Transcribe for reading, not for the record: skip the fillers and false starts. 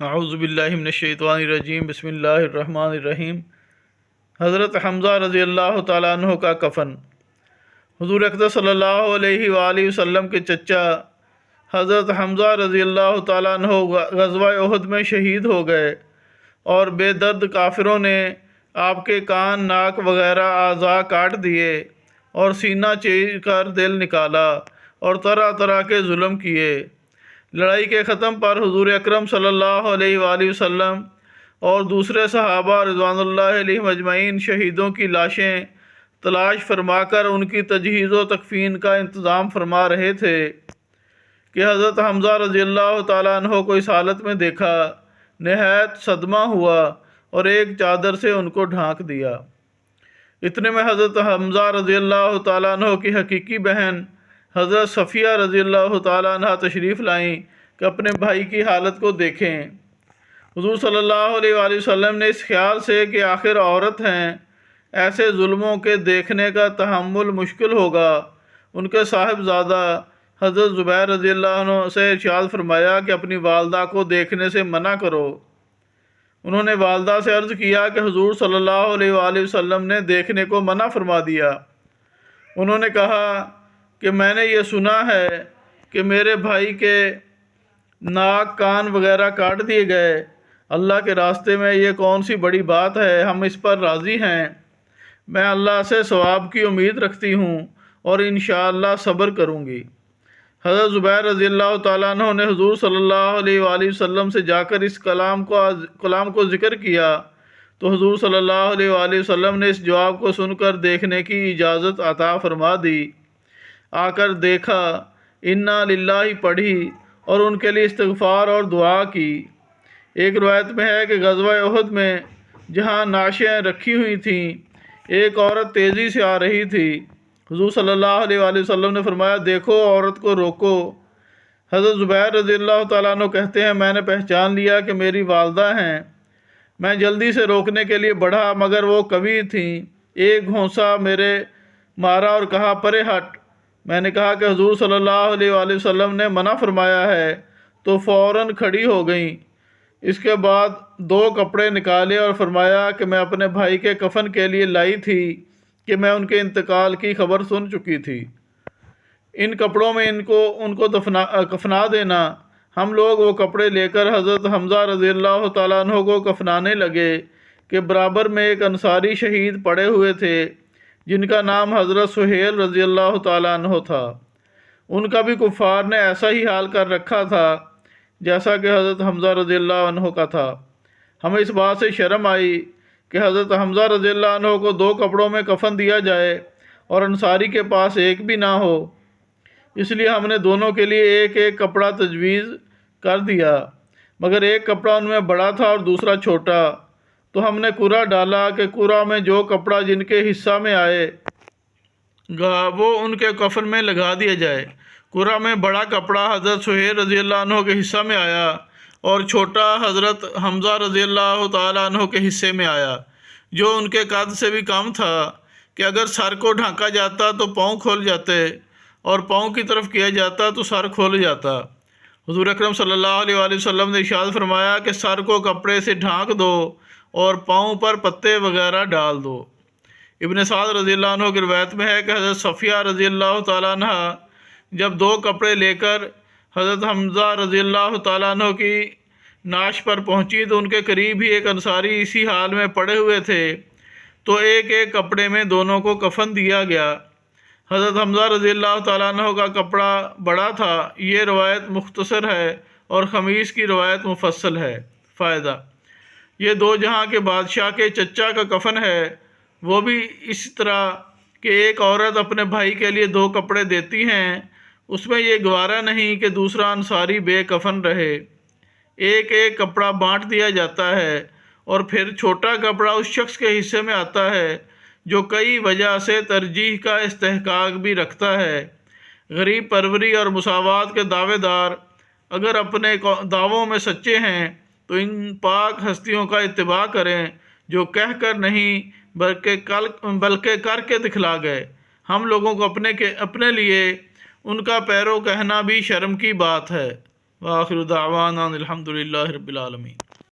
اعوذ باللہ من الشیطان الرجیم، بسم اللہ الرحمن الرحیم۔ حضرت حمزہ رضی اللہ تعالیٰ عنہ کا کفن۔ حضور اقدس صلی اللہ علیہ وآلہ وسلم کے چچا حضرت حمزہ رضی اللہ تعالیٰ عنہ غزوہ احد میں شہید ہو گئے، اور بے درد کافروں نے آپ کے کان، ناک وغیرہ اعضاء کاٹ دیے اور سینہ چیر کر دل نکالا اور طرح طرح کے ظلم کیے۔ لڑائی کے ختم پر حضور اکرم صلی اللہ علیہ وآلہ وسلم اور دوسرے صحابہ رضوان اللہ علیہم اجمعین شہیدوں کی لاشیں تلاش فرما کر ان کی تجہیز و تکفین کا انتظام فرما رہے تھے کہ حضرت حمزہ رضی اللہ تعالیٰ عنہ کو اس حالت میں دیکھا۔ نہایت صدمہ ہوا اور ایک چادر سے ان کو ڈھانک دیا۔ اتنے میں حضرت حمزہ رضی اللہ تعالیٰ عنہ کی حقیقی بہن حضرت صفیہ رضی اللہ تعالیٰ عنہ تشریف لائیں کہ اپنے بھائی کی حالت کو دیکھیں۔ حضور صلی اللہ علیہ وآلہ وسلم نے اس خیال سے کہ آخر عورت ہیں، ایسے ظلموں کے دیکھنے کا تحمل مشکل ہوگا، ان کے صاحبزادہ حضرت زبیر رضی اللہ عنہ سے ارشاد فرمایا کہ اپنی والدہ کو دیکھنے سے منع کرو۔ انہوں نے والدہ سے عرض کیا کہ حضور صلی اللہ علیہ وآلہ وسلم نے دیکھنے کو منع فرما دیا۔ انہوں نے کہا کہ میں نے یہ سنا ہے کہ میرے بھائی کے ناک، کان وغیرہ کاٹ دیے گئے۔ اللہ کے راستے میں یہ کون سی بڑی بات ہے، ہم اس پر راضی ہیں۔ میں اللہ سے ثواب کی امید رکھتی ہوں اور انشاءاللہ صبر کروں گی۔ حضرت زبیر رضی اللہ تعالیٰ عنہ نے حضور صلی اللہ علیہ وآلہ وسلم سے جا کر اس کلام کو ذکر کیا تو حضور صلی اللہ علیہ وآلہ وسلم نے اس جواب کو سن کر دیکھنے کی اجازت عطا فرما دی۔ آ کر دیکھا، انا للہ پڑھی اور ان کے لیے استغفار اور دعا کی۔ ایک روایت میں ہے کہ غزوہ احد میں جہاں نعشیں رکھی ہوئی تھیں، ایک عورت تیزی سے آ رہی تھی۔ حضور صلی اللہ علیہ وآلہ وسلم نے فرمایا، دیکھو عورت کو روکو۔ حضرت زبیر رضی اللہ تعالیٰ عنہ کہتے ہیں، میں نے پہچان لیا کہ میری والدہ ہیں۔ میں جلدی سے روکنے کے لیے بڑھا مگر وہ قوی تھیں۔ ایک گھونسا میرے مارا اور کہا، پرے ہٹ۔ میں نے کہا کہ حضور صلی اللہ علیہ وآلہ وسلم نے منع فرمایا ہے، تو فوراً کھڑی ہو گئیں۔ اس کے بعد 2 کپڑے نکالے اور فرمایا کہ میں اپنے بھائی کے کفن کے لیے لائی تھی کہ میں ان کے انتقال کی خبر سن چکی تھی۔ ان کپڑوں میں ان کو کفنا دینا۔ ہم لوگ وہ کپڑے لے کر حضرت حمزہ رضی اللہ تعالیٰ عنہ کو کفنانے لگے کہ برابر میں ایک انصاری شہید پڑے ہوئے تھے جن کا نام حضرت سہیل رضی اللہ تعالیٰ عنہ تھا۔ ان کا بھی کفار نے ایسا ہی حال کر رکھا تھا جیسا کہ حضرت حمزہ رضی اللہ عنہ کا تھا۔ ہمیں اس بات سے شرم آئی کہ حضرت حمزہ رضی اللہ عنہ کو 2 کپڑوں میں کفن دیا جائے اور انصاری کے پاس ایک بھی نہ ہو، اس لیے ہم نے دونوں کے لیے ایک ایک کپڑا تجویز کر دیا، مگر ایک کپڑا ان میں بڑا تھا اور دوسرا چھوٹا، تو ہم نے قرعہ ڈالا کہ قرعہ میں جو کپڑا جن کے حصہ میں آئے گا وہ ان کے کفن میں لگا دیا جائے۔ قرعہ میں بڑا کپڑا حضرت سہیل رضی اللہ عنہ کے حصہ میں آیا اور چھوٹا حضرت حمزہ رضی اللہ تعالیٰ عنہ کے حصے میں آیا، جو ان کے قد سے بھی کم تھا کہ اگر سر کو ڈھانکا جاتا تو پاؤں کھول جاتے اور پاؤں کی طرف کیا جاتا تو سر کھول جاتا۔ حضور اکرم صلی اللہ علیہ وآلہ وسلم نے ارشاد فرمایا کہ سر کو کپڑے سے ڈھانک دو اور پاؤں پر پتے وغیرہ ڈال دو۔ ابن سعد رضی اللہ عنہ کی روایت میں ہے کہ حضرت صفیہ رضی اللہ تعالیٰ عنہ جب 2 کپڑے لے کر حضرت حمزہ رضی اللہ تعالیٰ عنہ کی نعش پر پہنچی تو ان کے قریب ہی ایک انصاری اسی حال میں پڑے ہوئے تھے، تو ایک ایک کپڑے میں دونوں کو کفن دیا گیا۔ حضرت حمزہ رضی اللہ تعالیٰ عنہ کا کپڑا بڑا تھا۔ یہ روایت مختصر ہے اور خمیس کی روایت مفصل ہے۔ فائدہ: یہ 2 جہاں کے بادشاہ کے چچا کا کفن ہے، وہ بھی اس طرح کہ ایک عورت اپنے بھائی کے لیے 2 کپڑے دیتی ہیں، اس میں یہ گوارا نہیں کہ دوسرا انصاری بے کفن رہے۔ ایک ایک کپڑا بانٹ دیا جاتا ہے اور پھر چھوٹا کپڑا اس شخص کے حصے میں آتا ہے جو کئی وجہ سے ترجیح کا استحقاق بھی رکھتا ہے۔ غریب پروری اور مساوات کے دعوے دار اگر اپنے دعووں میں سچے ہیں تو ان پاک ہستیوں کا اتباع کریں جو کہہ کر نہیں بلکہ کر کے دکھلا گئے۔ ہم لوگوں کو اپنے لیے ان کا پیرو کہنا بھی شرم کی بات ہے۔ وآخر دعوانا الحمد للہ رب العالمین۔